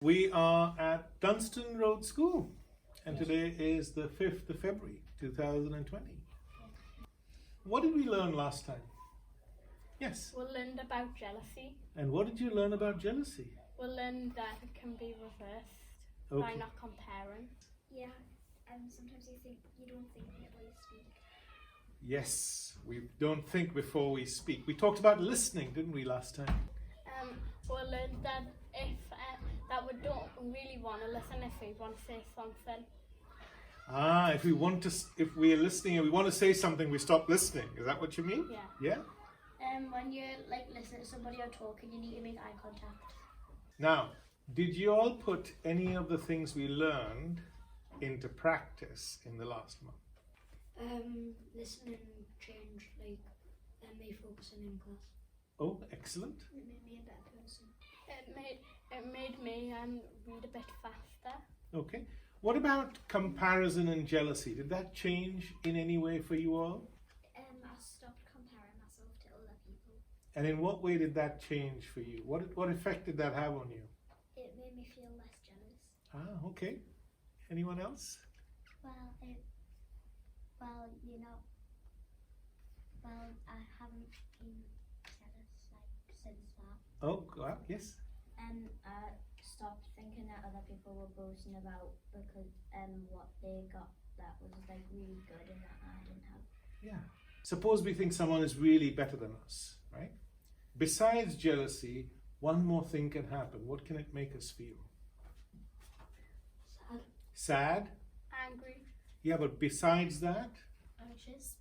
We are at Dunston Road School, and today is the 5th of February 2020. What did we learn last time? Yes. We learned about jealousy. And what did you learn about jealousy? We learned that it can be reversed by not comparing. Yeah, sometimes you don't think before you speak. Yes, we don't think before we speak. We talked about listening, didn't we, last time? We learned that we don't really want to listen if we want to say something. If we are listening and we want to say something, we stop listening. Is that what you mean? Yeah. Yeah? When you're listening to somebody or talking, you need to make eye contact. Now, did you all put any of the things we learned into practice in the last month? Listening changed, me focusing in class. Oh, excellent. It made me a better person. It made me read a bit faster. Okay. What about comparison and jealousy? Did that change in any way for you all? I stopped comparing myself to other people. And in what way did that change for you? What effect did that have on you? It made me feel less jealous. Okay. Anyone else? I haven't been jealous since that. Oh, yes. And I stopped thinking that other people were boasting about because what they got that was really good and that I didn't have. Yeah. Suppose we think someone is really better than us, right? Besides jealousy, one more thing can happen. What can it make us feel? Sad? Angry. Yeah, but besides that? Anxious.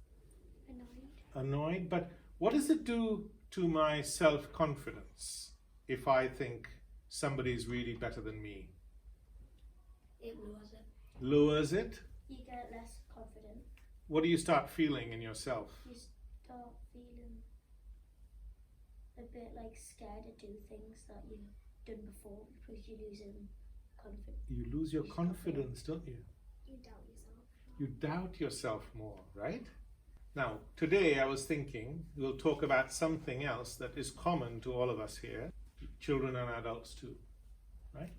Annoyed. But what does it do to my self-confidence if I think somebody is really better than me? It lowers it. Lowers it? You get less confident. What do you start feeling in yourself? You start feeling a bit scared to do things that you've done before because you're losing confidence. You lose your confidence, don't you? You doubt yourself. You doubt yourself more, right? Now, today I was thinking we'll talk about something else that is common to all of us here, children and adults too, right?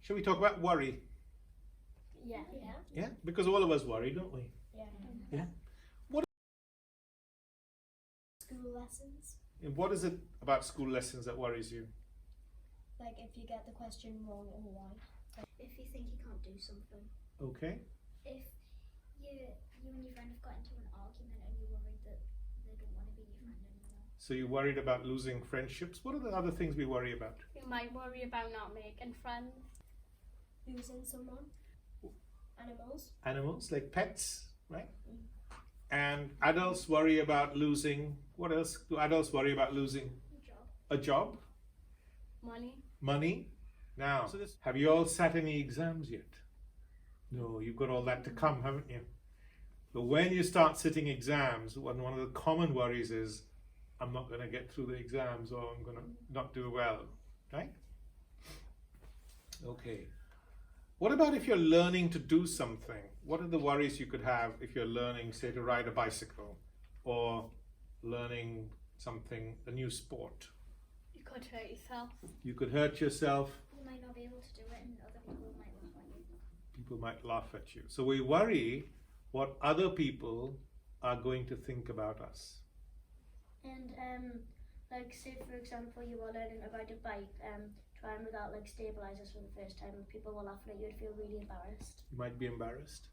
Shall we talk about worry? Yeah. Yeah? Because all of us worry, don't we? Yeah. Yeah. What School lessons. What is it about school lessons that worries you? If you get the question wrong or why. If you think you can't do something. Okay. If you and your friend have got into an argument and you're worried that they don't want to be your friend anymore. So you're worried about losing friendships. What are the other things we worry about? You might worry about not making friends. Losing someone. Animals. Animals, like pets, right? And adults worry about losing, what else do adults worry about losing? A job? Money? Now, have you all sat any exams yet? No, you've got all that to come, haven't you? But when you start sitting exams, one of the common worries is, I'm not going to get through the exams or I'm going to not do well, right? Okay. What about if you're learning to do something? What are the worries you could have if you're learning, say, to ride a bicycle or learning something, a new sport? You could hurt yourself. You could hurt yourself. You might not be able to do it and other people might laugh at you. People might laugh at you. So we worry what other people are going to think about us. And say for example you were learning to ride a bike, trying without stabilizers for the first time and people were laughing at you, you'd feel really embarrassed. You might be embarrassed.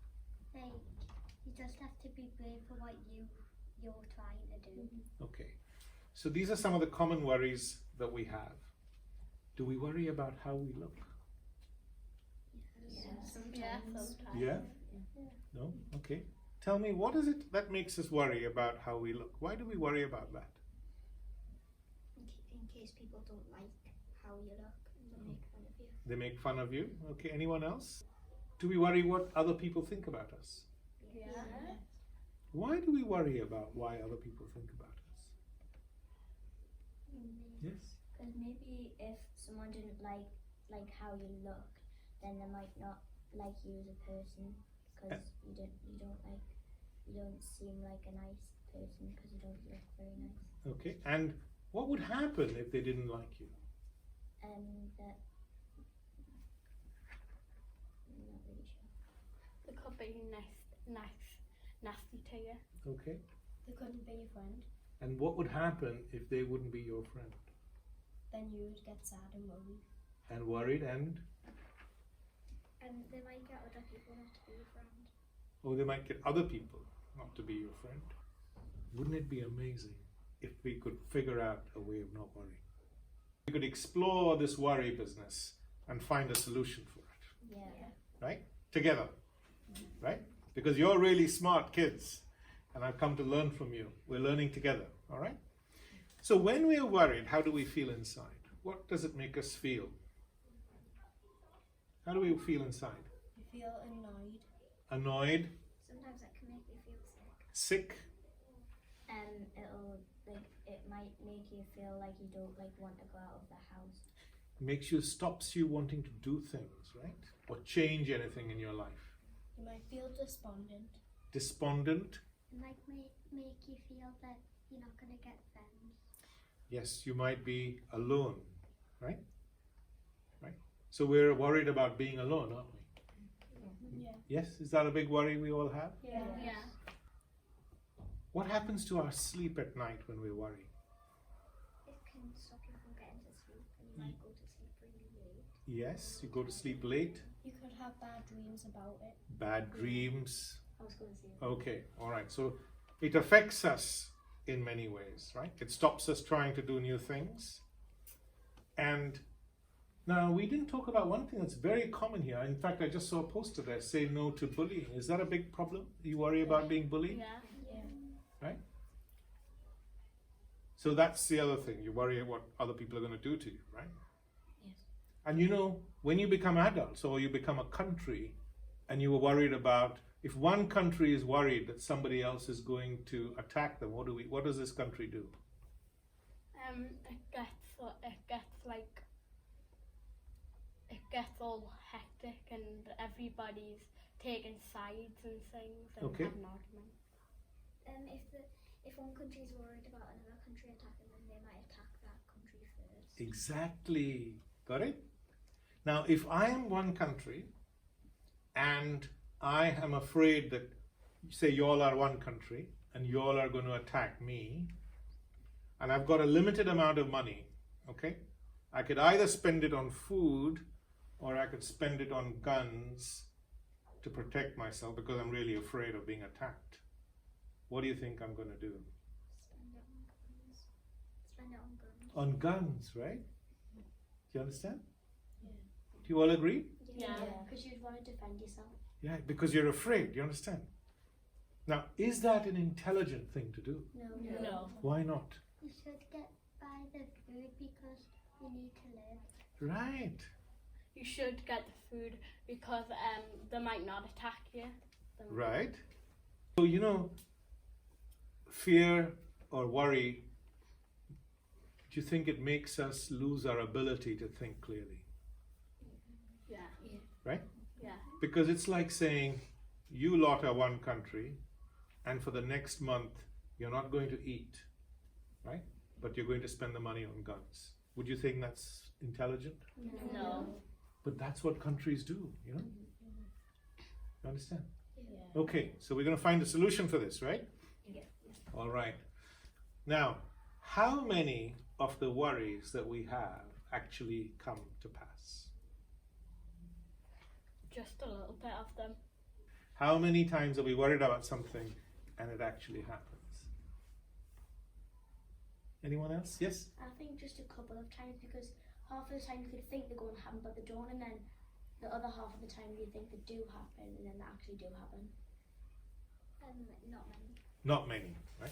You just have to be brave for what you're trying to do. Okay. So these are some of the common worries that we have. Do we worry about how we look? Sometimes. Yeah? No? Okay. Tell me, what is it that makes us worry about how we look? Why do we worry about that? In case people don't like how you look and they make fun of you. They make fun of you? Okay, anyone else? Do we worry what other people think about us? Yeah. Why do we worry about why other people think about us? Yes? Because maybe if someone didn't like how you look, then they might not like you as a person because you don't seem like a nice person because you don't look very nice. Okay, and what would happen if they didn't like you? That be nasty to you. Okay. They couldn't be your friend. And what would happen if they wouldn't be your friend? Then you would get sad and worried. And worried and And they might get other people not to be your friend. they might get other people not to be your friend. Wouldn't it be amazing if we could figure out a way of not worrying? We could explore this worry business and find a solution for it, Yeah. right? Together, right? Because you're really smart kids and I've come to learn from you. We're learning together, all right? So when we're worried, how do we feel inside? What does it make us feel? How do we feel inside? You feel annoyed. Annoyed, Sometimes that can make you feel sick. sick, It might make you feel like you don't want to go out of the house. stops you wanting to do things, right? Or change anything in your life. You might feel despondent. Despondent, It might make you feel that you're not going to get friends. yes, you might be alone, right? Right? So we're worried about being alone, aren't we? Yeah. Yes, is that a big worry we all have? Yeah. What happens to our sleep at night when we worry? It can stop you from getting to sleep, and you might go to sleep really late. Yes, you go to sleep late, You could have bad dreams about it. bad dreams. I was going to say. Okay, all right. So it affects us in many ways, right? It stops us trying to do new things. And now we didn't talk about one thing that's very common here. In fact, I just saw a poster there, say no to bullying. Is that a big problem? You worry about being bullied? Yeah. Right? So that's the other thing. You worry what other people are going to do to you, right? Yes. And you know, when you become adults or you become a country and you were worried about, if one country is worried that somebody else is going to attack them, what does this country do? It gets all hectic and everybody's taking sides and things and Okay. having arguments. If one country is worried about another country attacking them, they might attack that country first. Exactly. Got it? Now, if I am one country and I am afraid that, say, y'all are one country and y'all are going to attack me, and I've got a limited amount of money, okay? I could either spend it on food or I could spend it on guns to protect myself because I'm really afraid of being attacked. What do you think I'm going to do? Spend it on guns. Spend it on guns. On guns, right? Do you understand? Yeah. Do you all agree? Yeah. Because you'd want to defend yourself. Yeah, because you're afraid, you understand? Now, is that an intelligent thing to do? No. Why not? You should get buy the food because you need to live. Right. You should get the food because they might not attack you. Right. So, you know, fear or worry, do you think it makes us lose our ability to think clearly? Yeah. Right? Yeah. Because it's like saying, you lot are one country, and for the next month, you're not going to eat, right? But you're going to spend the money on guns. Would you think that's intelligent? No. But that's what countries do, you know? You understand? Yeah. Okay, so we're going to find a solution for this, right? Yeah. All right. Now, how many of the worries that we have actually come to pass? Just a little bit of them. How many times are we worried about something and it actually happens? Anyone else? Yes? I think just a couple of times because half of the time you could think they're going to happen but they don't, and then the other half of the time you think they do happen and then they actually do happen. Not many. Not many, right?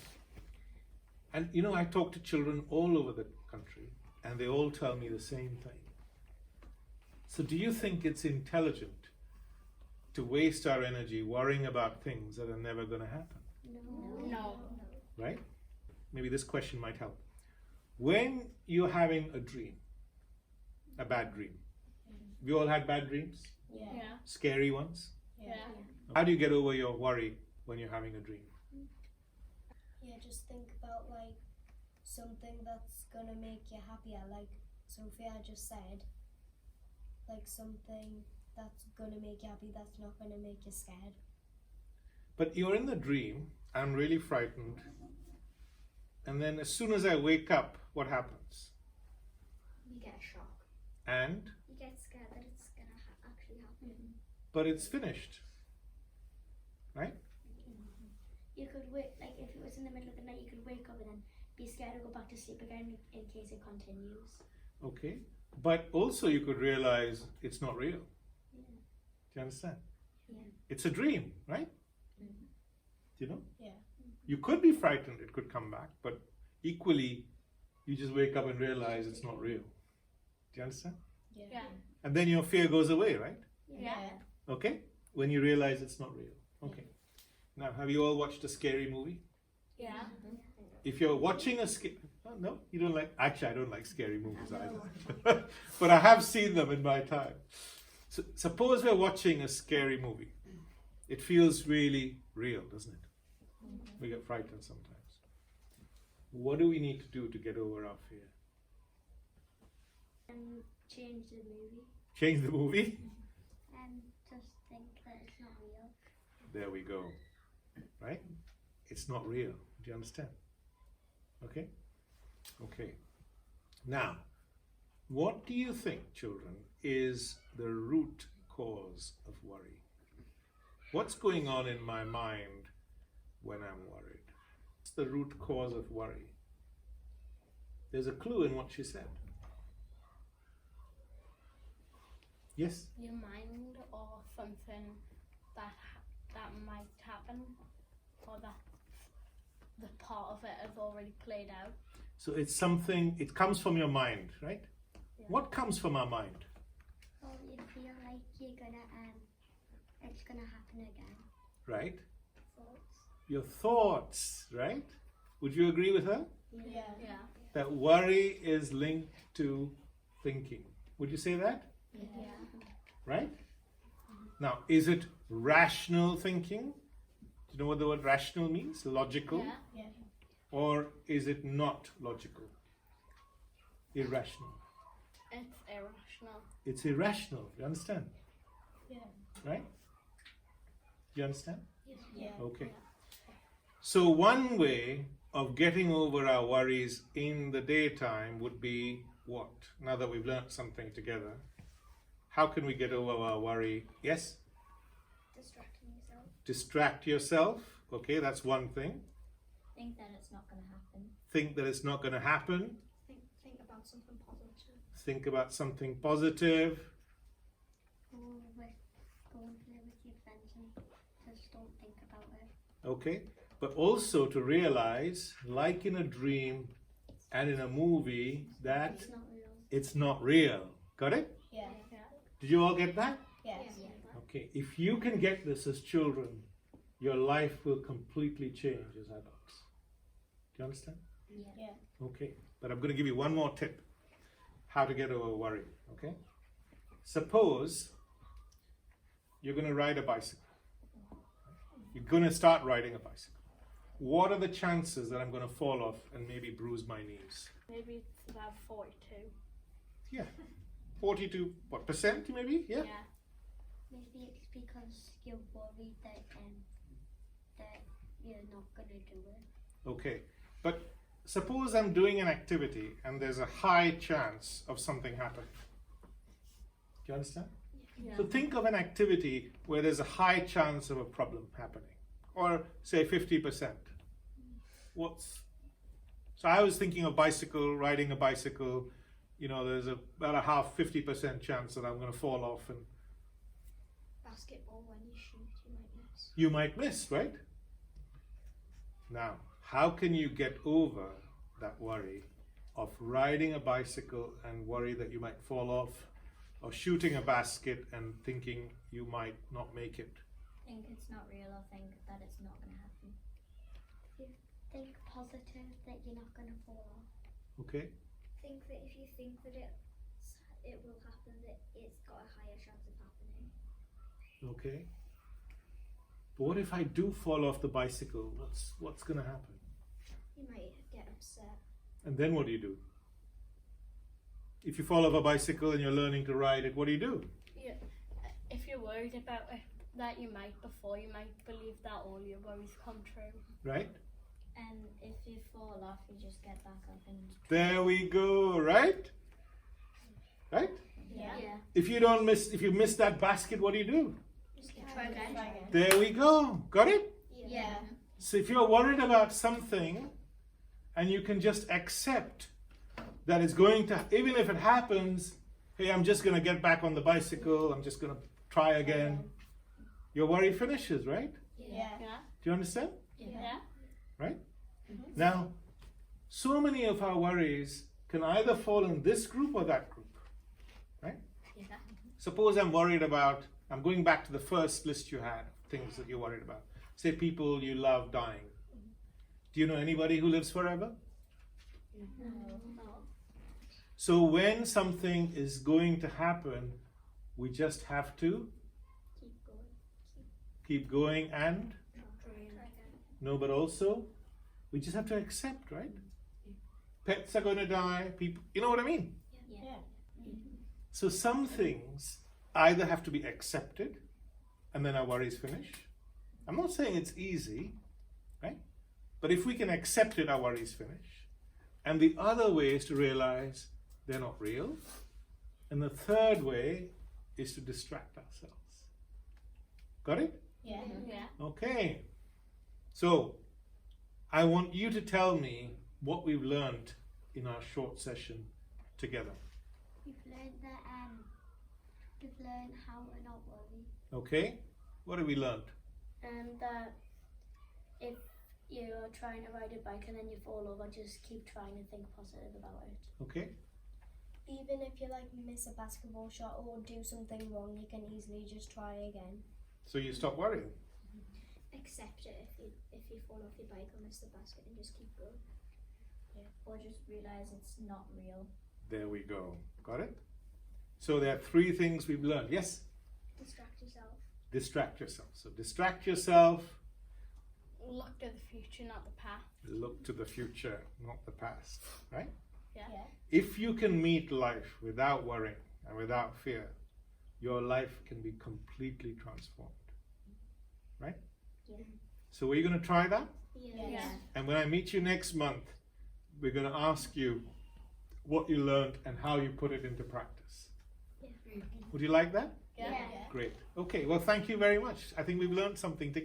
And you know, I talk to children all over the country and they all tell me the same thing. So do you think it's intelligent to waste our energy worrying about things that are never going to happen? No. Right? Maybe this question might help. When you're having a dream, a bad dream, we all had bad dreams? Yeah. Yeah. Scary ones? Yeah. How do you get over your worry when you're having a dream? Yeah, just think about like something that's gonna make you happier, like Sophia just said. Like something that's gonna make you happy, that's not gonna make you scared. But you're in the dream, I'm really frightened, and then as soon as I wake up, what happens? You get a shock. And? You get scared that it's gonna actually happen. But it's finished, right? You could wake, like if it was in the middle of the night, you could wake up and then be scared to go back to sleep again in case it continues. Okay. But also you could realize it's not real. Yeah. Do you understand? Yeah. It's a dream, right? Mhm. You know? Yeah. You could be frightened, it could come back, but equally, you just wake up and realize it's not real. Do you understand? Yeah. And then your fear goes away, right? Yeah. Okay? When you realize it's not real. Okay. Now, have you all watched a scary movie? Yeah. If you're watching a no, you don't like. Actually, I don't like scary movies either. But I have seen them in my time. So, suppose we're watching a scary movie. It feels really real, doesn't it? We get frightened sometimes. What do we need to do to get over our fear? And change the movie. Change the movie? And just think that it's not real. There we go. Right? It's not real. Do you understand? Okay? Okay. Now, what do you think, children, is the root cause of worry? What's going on in my mind when I'm worried? What's the root cause of worry? There's a clue in what she said. Yes? Your mind or something that might happen, or that the part of it has already played out. So it's something, it comes from your mind, right? Yeah. What comes from our mind? Well, you feel like you're gonna it's gonna happen again. Right? Thoughts. Your thoughts, right? Would you agree with her? Yeah. That worry is linked to thinking. Would you say that? Yeah. Right? Now, is it rational thinking? Do you know what the word rational means? Logical? Yeah. Or is it not logical? Irrational. It's irrational. It's irrational. You understand? Yeah. Right? You understand? Yeah. Okay. So one way of getting over our worries in the daytime would be what? Now that we've learnt something together, how can we get over our worry? Yes? Distracting yourself. Distract yourself. Okay, that's one thing. Think that it's not gonna happen. Think that it's not going to happen. Think about something positive. Think about something positive. Go and play with your friends and just don't think about it. Okay, but also to realize, like in a dream and in a movie, that It's not real. it's not real. Got it? Yeah. Did you all get that? Yes. Okay, if you can get this as children, your life will completely change as adults. Do you understand? Yeah. Okay, but I'm going to give you one more tip how to get over worry. Okay, suppose you're going to ride a bicycle. You're going to start riding a bicycle. What are the chances that I'm going to fall off and maybe bruise my knees? Maybe it's about 42. Yeah, 42 what percent maybe? Yeah. Maybe it's because you're worried that you're not gonna do it. Okay, but suppose I'm doing an activity and there's a high chance of something happening. Do you understand? Yeah. So think of an activity where there's a high chance of a problem happening, or say 50%. So I was thinking of riding a bicycle. You know, there's about a 50% chance that I'm going to fall off and Basketball, when you shoot, you might miss. you might miss, right? Now, how can you get over that worry of riding a bicycle and worry that you might fall off, or shooting a basket and thinking you might not make it? Think it's not real, or think that it's not gonna happen. You think positive that you're not gonna fall off. Okay? Think that if you think that it will happen, that it's got a higher chance of happening. Okay. But what if I do fall off the bicycle? What's going to happen? You might get upset. And then what do you do? If you fall off a bicycle and you're learning to ride it, what do you do? Yeah. If you're worried about it, that you might believe that all your worries come true. right? And if you fall off, you just get back up and. There we go, right? Right? Yeah. If you miss that basket, what do? Just try again. There we go. Got it? Yeah. So if you're worried about something and you can just accept that it's going to, even if it happens, hey, I'm just going to get back on the bicycle, I'm just going to try again, your worry finishes, right? Yeah. Yeah. Do you understand? Yeah. Right? Now, so many of our worries can either fall in this group or that group, right? Yeah. Suppose I'm going back to the first list you had, things that you're worried about. Say people you love dying. Do you know anybody who lives forever? No. So when something is going to happen, we just have to keep going and no, but also we just have to accept, right? Pets are going to die, people, you know what I mean? Yeah. So some things either have to be accepted and then our worries finish. I'm not saying it's easy, right? But if we can accept it, our worries finish. And the other way is to realize they're not real. And the third way is to distract ourselves. Got it? Yeah. Okay. So I want you to tell me what we've learned in our short session together. We've learned that we've learned how to not worry. Okay? What have we learned? And that if you're trying to ride a bike and then you fall over, just keep trying and think positive about it. Okay? Even if you miss a basketball shot or do something wrong, you can easily just try again. So you stop worrying. Accept it if you fall off your bike or miss the basket and just keep going. Yeah. Or just realize it's not real. There we go. Got it? So there are 3 things we've learned. Yes? Distract yourself. Distract yourself. So distract yourself. Look to the future, not the past. Look to the future, not the past. Right? Yeah. If you can meet life without worrying and without fear, your life can be completely transformed. Right? Yeah. So we're going to try that? Yeah. And when I meet you next month, we're going to ask you what you learned and how you put it into practice. Yeah. Would you like that? Yeah. Great. Okay, well, thank you very much. I think we've learned something together.